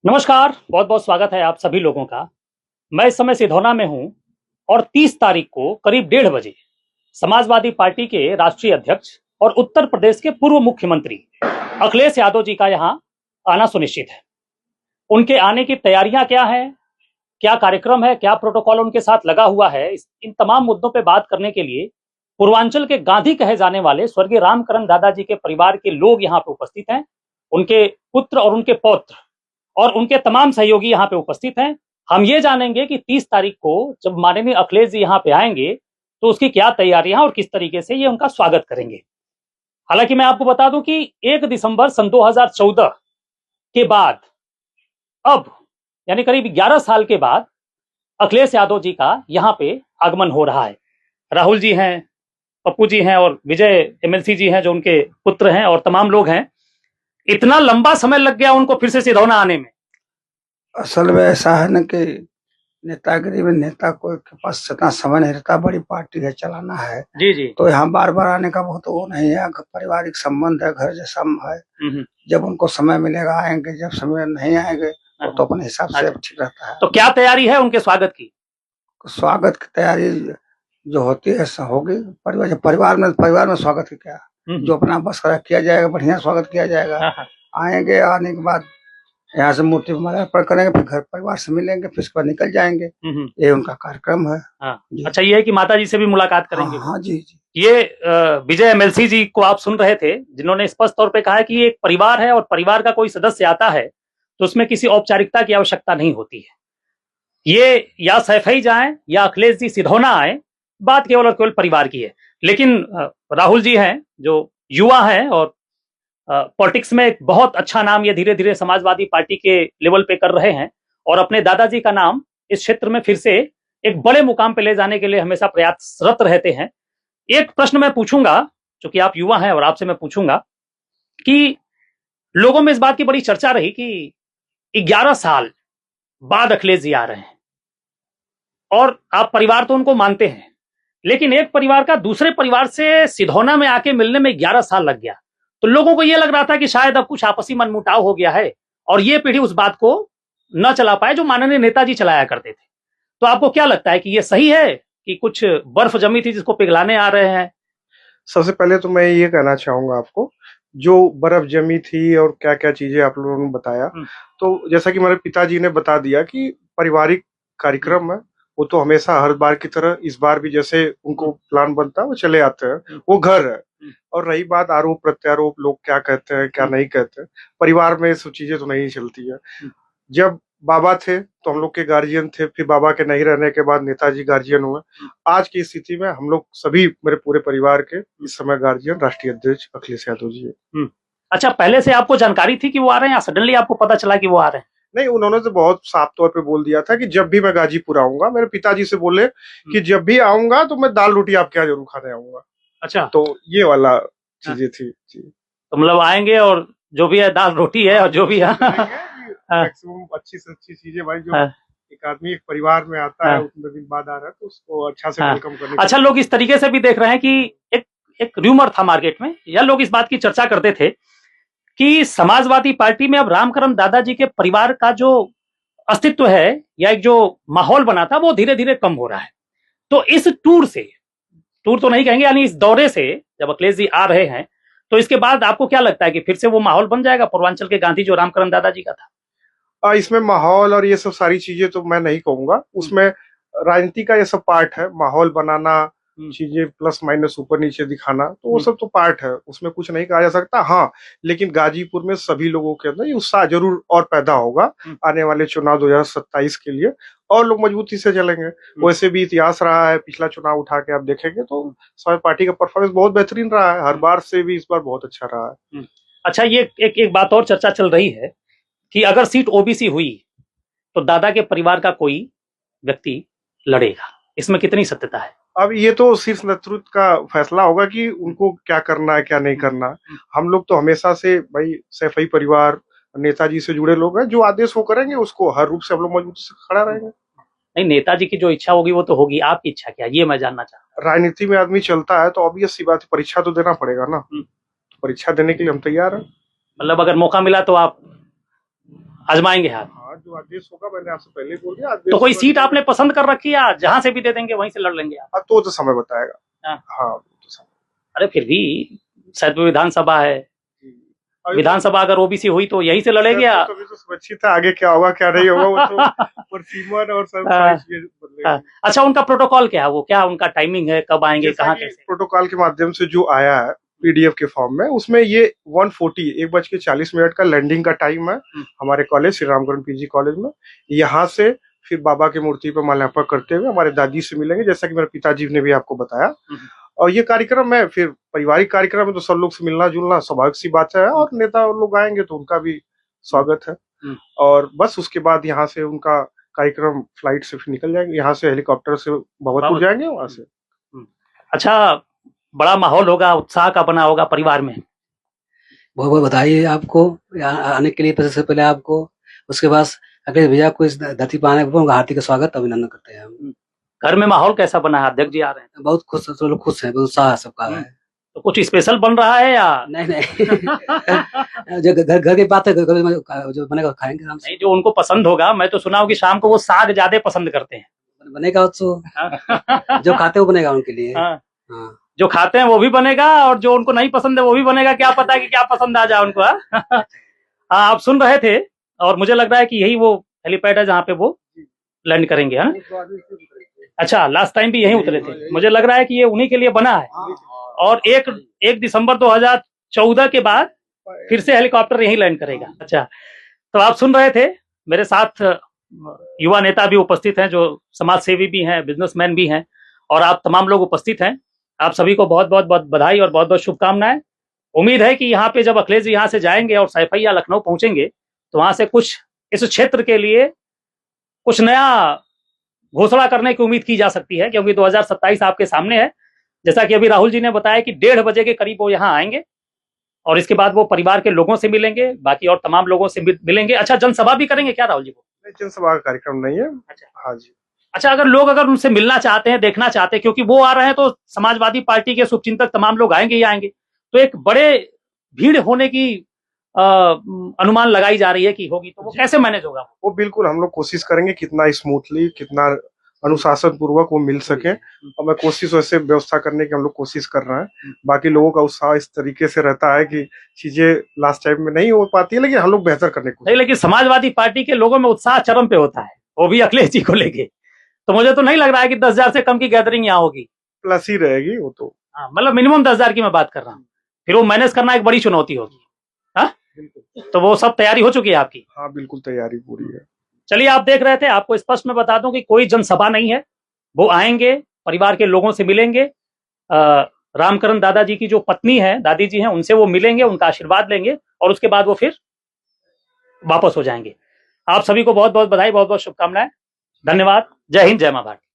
नमस्कार, बहुत-बहुत स्वागत है आप सभी लोगों का। मैं इस समय सिधौना में हूँ और 30 तारीख को करीब 1:30 बजे समाजवादी पार्टी के राष्ट्रीय अध्यक्ष और उत्तर प्रदेश के पूर्व मुख्यमंत्री अखिलेश यादव जी का यहाँ आना सुनिश्चित है। उनके आने की तैयारियां क्या हैं, क्या कार्यक्रम है, क्या प्रोटोकॉल उनके साथ लगा हुआ है, इन तमाम मुद्दों पे बात करने के लिए पूर्वांचल के गांधी कहे जाने वाले स्वर्गीय रामकरण दादाजी के परिवार के लोग यहाँ पे उपस्थित हैं। उनके पुत्र और उनके पौत्र और उनके तमाम सहयोगी यहाँ पे उपस्थित हैं। हम ये जानेंगे कि 30 तारीख को जब माननीय अखिलेश जी यहाँ पे आएंगे तो उसकी क्या तैयारियां और किस तरीके से ये उनका स्वागत करेंगे। हालांकि मैं आपको बता दूं कि 1 दिसंबर सन 2014 के बाद अब यानी करीब 11 साल के बाद अखिलेश यादव जी का यहाँ पे आगमन हो रहा है। राहुल जी हैं, पप्पू जी हैं और विजय एमएलसी जी हैं जो उनके पुत्र हैं और तमाम लोग हैं। इतना लंबा समय लग गया उनको फिर से सिधौना आने में। असल में ऐसा है ना कि नेतागिरी में नेता को के पास इतना समय नहीं रहता, बड़ी पार्टी है, चलाना है जी जी। तो यहाँ बार बार आने का बहुत वो नहीं है। पारिवारिक संबंध है, घर जैसा है। जब उनको समय मिलेगा आएंगे, जब समय नहीं आएंगे तो अपने हिसाब से ठीक रहता है। तो क्या तैयारी है उनके स्वागत की? स्वागत की तैयारी जो होती है होगी परिवार में स्वागत की क्या, जो अपना बस किया जाएगा, बढ़िया स्वागत किया जाएगा। आएंगे, आने के बाद यहाँ से मूर्ति माल्यार्पण करेंगे, फिर घर परिवार से मिलेंगे, फिर उसके बाद निकल जाएंगे। ये उनका कार्यक्रम है। अच्छा, ये है कि माता जी से भी मुलाकात करेंगे? हाँ जी जी। ये विजय एमएलसी जी को आप सुन रहे थे, जिन्होंने स्पष्ट तौर पे कहा है कि ये एक परिवार है और परिवार का कोई सदस्य आता है तो उसमें किसी औपचारिकता की आवश्यकता नहीं होती है। ये या सैफई जाएं या अखिलेश जी सिधौना आए, बात केवल और केवल परिवार की है। लेकिन राहुल जी हैं जो युवा हैं और पॉलिटिक्स में एक बहुत अच्छा नाम ये धीरे धीरे समाजवादी पार्टी के लेवल पे कर रहे हैं और अपने दादाजी का नाम इस क्षेत्र में फिर से एक बड़े मुकाम पे ले जाने के लिए हमेशा प्रयासरत रहते हैं। एक प्रश्न मैं पूछूंगा, चूंकि आप युवा हैं और आपसे मैं पूछूंगा कि लोगों में इस बात की बड़ी चर्चा रही कि 11 साल बाद अखिलेश जी आ रहे हैं और आप परिवार तो उनको मानते हैं, लेकिन एक परिवार का दूसरे परिवार से सिधौना में आके मिलने में 11 साल लग गया। तो लोगों को यह लग रहा था कि शायद अब कुछ आपसी मनमुटाव हो गया है और ये पीढ़ी उस बात को न चला पाए जो माननीय नेताजी चलाया करते थे। तो आपको क्या लगता है कि ये सही है कि कुछ बर्फ जमी थी जिसको पिघलाने आ रहे हैं? सबसे पहले तो मैं ये कहना चाहूंगा आपको, जो बर्फ जमी थी और क्या क्या चीजें आप लोगों ने बताया, तो जैसा कि मेरे पिताजी ने बता दिया कि पारिवारिक कार्यक्रम है, वो तो हमेशा हर बार की तरह इस बार भी जैसे उनको प्लान बनता है वो चले आते हैं, वो घर है। और रही बात आरोप प्रत्यारोप, लोग क्या कहते हैं क्या नहीं कहते, परिवार में सब चीजें तो नहीं चलती है। जब बाबा थे तो हम लोग के गार्जियन थे, फिर बाबा के नहीं रहने के बाद नेताजी गार्जियन हुए। आज की स्थिति में हम लोग सभी, मेरे पूरे परिवार के इस समय गार्जियन राष्ट्रीय अध्यक्ष अखिलेश यादव जी है। अच्छा, पहले से आपको जानकारी थी कि वो आ रहे हैं या सडनली आपको पता चला कि वो आ रहे हैं? नहीं, उन्होंने तो बहुत साफ तौर पे बोल दिया था कि जब भी मैं गाजीपुर आऊंगा, मेरे पिताजी से बोले कि जब भी आऊंगा तो मैं दाल रोटी आपके यहाँ जरूर खाने आऊंगा। अच्छा, तो ये वाला चीजें थी जी। तो मतलब आएंगे और जो भी है दाल रोटी है और जो भी है मैक्सिमम अच्छी से अच्छी चीजें भाई, जो एक आदमी एक परिवार में आता है उतने दिन बाद आ रहा है तो उसको अच्छा से वेलकम करने। अच्छा, लोग इस तरीके से भी देख रहे हैं कि एक र्यूमर था मार्केट में, या लोग इस बात की चर्चा करते थे कि समाजवादी पार्टी में अब रामकरण दादाजी के परिवार का जो अस्तित्व है या एक जो माहौल बना था वो धीरे धीरे कम हो रहा है। तो इस टूर तो नहीं कहेंगे, यानी इस दौरे से जब अखिलेश जी आ रहे हैं तो इसके बाद आपको क्या लगता है कि फिर से वो माहौल बन जाएगा पूर्वांचल के गांधी जो रामकरण दादाजी का था? इसमें माहौल और ये सब सारी चीजें तो मैं नहीं कहूंगा, उसमें राजनीति का ये सब पार्ट है, माहौल बनाना, चीजें प्लस माइनस ऊपर नीचे दिखाना, तो वो सब तो पार्ट है, उसमें कुछ नहीं कहा जा सकता। हाँ, लेकिन गाजीपुर में सभी लोगों के अंदर ये उत्साह जरूर और पैदा होगा आने वाले चुनाव 2027 के लिए, और लोग मजबूती से चलेंगे। वैसे भी इतिहास रहा है, पिछला चुनाव उठा के आप देखेंगे तो समाज पार्टी का परफॉर्मेंस बहुत बेहतरीन रहा है, हर बार से भी इस बार बहुत अच्छा रहा है। अच्छा, ये एक बात और चर्चा चल रही है कि अगर सीट ओबीसी हुई तो दादा के परिवार का कोई व्यक्ति लड़ेगा, इसमें कितनी सत्यता है? अब ये तो शीर्ष नेतृत्व का फैसला होगा कि उनको क्या करना है क्या नहीं करना। हम लोग तो हमेशा से भाई सैफई परिवार, नेताजी से जुड़े लोग हैं, जो आदेश वो करेंगे उसको हर रूप से हम लोग मजबूती से खड़ा रहेंगे। नहीं, नेताजी की जो इच्छा होगी वो तो होगी, आपकी इच्छा क्या, ये मैं जानना चाहता हूं। राजनीति में आदमी चलता है तो ऑब्वियस सी बात है, परीक्षा तो देना पड़ेगा ना, तो परीक्षा देने के लिए हम तैयार हैं। मतलब अगर मौका मिला तो आप आजमाएंगे हाथ। हाँ, जो आदेश होगा मैंने आपसे पहले बोल दिया। तो कोई सीट आपने पसंद कर रखी है, जहां से भी दे देंगे वहीं से लड़ लेंगे आप? तो समय बताएगा। हाँ तो समय। अरे फिर भी शायद विधानसभा है, विधानसभा अगर ओबीसी हुई तो यहीं से लड़ेंगे आप? तो सुरक्षित है, आगे क्या होगा क्या नहीं होगा वो तो परसीमन और सब बदलेगा। अच्छा, उनका प्रोटोकॉल क्या है, वो क्या उनका टाइमिंग है, कब आएंगे, कहाँ, कैसे? प्रोटोकॉल के माध्यम से जो आया है पीडीएफ के फॉर्म में, उसमें ये 1:40 का लैंडिंग का टाइम है हमारे college Shri Ramkaran PG college में। यहाँ से फिर बाबा की मूर्ति पर माल्यार्पण करते हुए हमारे दादी से मिलेंगे, जैसा कि मेरे पिताजी ने भी आपको बताया। और ये कार्यक्रम है फिर पारिवारिक कार्यक्रम है, तो सब लोग से मिलना जुलना स्वाभाविक सी बात है, और नेता लोग आएंगे तो उनका भी स्वागत है। और बस उसके बाद यहाँ से उनका कार्यक्रम फ्लाइट से फिर निकल जाएंगे, यहाँ से हेलीकॉप्टर से भगवतपुर जाएंगे वहां से। अच्छा, बड़ा माहौल होगा, उत्साह का बना होगा परिवार में? बहुत बहुत बधाई आपको आने के लिए, सबसे पहले आपको, उसके बाद अखिलेश भैया को इस धरती पर आने पर हार्दिक स्वागत अभिनंदन करते हैं हम। घर में माहौल कैसा बना है? अध्यक्ष जी आ रहे हैं, बहुत खुश, सब लोग खुश हैं, बहुत उत्साह सबका है। तो कुछ स्पेशल बन रहा है या नहीं जो घर की बात है, घर में जो बनेगा खाएंगे हम। नहीं, जो उनको पसंद होगा। मैं तो सुना हूँ कि शाम को वो साग ज्यादा पसंद करते हैं। बनेगा तो जो खाते हैं वो बनेगा उनके लिए। हाँ। जो खाते हैं वो भी बनेगा, और जो उनको नहीं पसंद है वो भी बनेगा। क्या पता कि क्या पसंद आ जाए उनको। हाँ, आप सुन रहे थे, और मुझे लग रहा है कि यही वो हेलीपैड है जहाँ पे वो लैंड करेंगे। हाँ, अच्छा, लास्ट टाइम भी यहीं उतरे थे। मुझे लग रहा है कि ये उन्हीं के लिए बना है। और 1 दिसंबर 2014 के बाद फिर से हेलीकॉप्टर यहीं लैंड करेगा। अच्छा, तो आप सुन रहे थे, मेरे साथ युवा नेता भी उपस्थित हैं, जो समाज सेवी भी हैं, बिजनेसमैन भी हैं, और आप तमाम लोग उपस्थित हैं। आप सभी को बहुत बहुत बधाई और बहुत बहुत शुभकामनाएं। उम्मीद है कि यहाँ पे जब अखिलेश जी यहाँ से जाएंगे और सैफई या लखनऊ पहुंचेंगे, तो वहां से कुछ इस क्षेत्र के लिए कुछ नया घोषणा करने की उम्मीद की जा सकती है, क्योंकि 2027 आपके सामने है। जैसा कि अभी राहुल जी ने बताया कि 1:30 बजे के करीब वो यहाँ आएंगे, और इसके बाद वो परिवार के लोगों से मिलेंगे, बाकी और तमाम लोगों से मिलेंगे। अच्छा, जनसभा भी करेंगे क्या राहुल जी? वो जनसभा का कार्यक्रम नहीं है। अच्छा, हाँ जी। अच्छा, अगर उनसे मिलना चाहते हैं, देखना चाहते हैं, क्योंकि वो आ रहे हैं तो समाजवादी पार्टी के शुभचिंतक तमाम लोग आएंगे ही आएंगे, तो एक बड़े भीड़ होने की अनुमान लगाई जा रही है कि होगी, तो वो कैसे मैनेज होगा? वो बिल्कुल हम लोग कोशिश करेंगे कितना स्मूथली, कितना अनुशासन पूर्वक वो मिल सके, और मैं कोशिश वैसे व्यवस्था करने की हम लोग कोशिश कर रहे हैं। बाकी लोगों का उत्साह इस तरीके से रहता है कि चीजें लास्ट टाइम में नहीं हो पाती है, लेकिन हम लोग बेहतर करने को। लेकिन समाजवादी पार्टी के लोगों में उत्साह चरम पे होता है, वो भी अखिलेश जी को लेके। तो मुझे तो नहीं लग रहा है कि 10,000 से कम की गैदरिंग यहाँ होगी। प्लस ही रहेगी वो तो। हाँ, मतलब मिनिमम 10,000 की मैं बात कर रहा हूँ। फिर वो मैनेज करना एक बड़ी चुनौती होगी। हाँ, तो वो सब तैयारी हो चुकी है आपकी? हाँ बिल्कुल, तैयारी पूरी है। चलिए, आप देख रहे थे, आपको स्पष्ट में बता दूं कि कोई जनसभा नहीं है। वो आएंगे, परिवार के लोगों से मिलेंगे, रामकरण दादाजी की जो पत्नी है, दादी जी हैं, उनसे वो मिलेंगे, उनका आशीर्वाद लेंगे, और उसके बाद वो फिर वापस हो जाएंगे। आप सभी को बहुत बहुत बधाई, बहुत बहुत शुभकामनाएं। धन्यवाद। जय हिंद, जय मां भारती।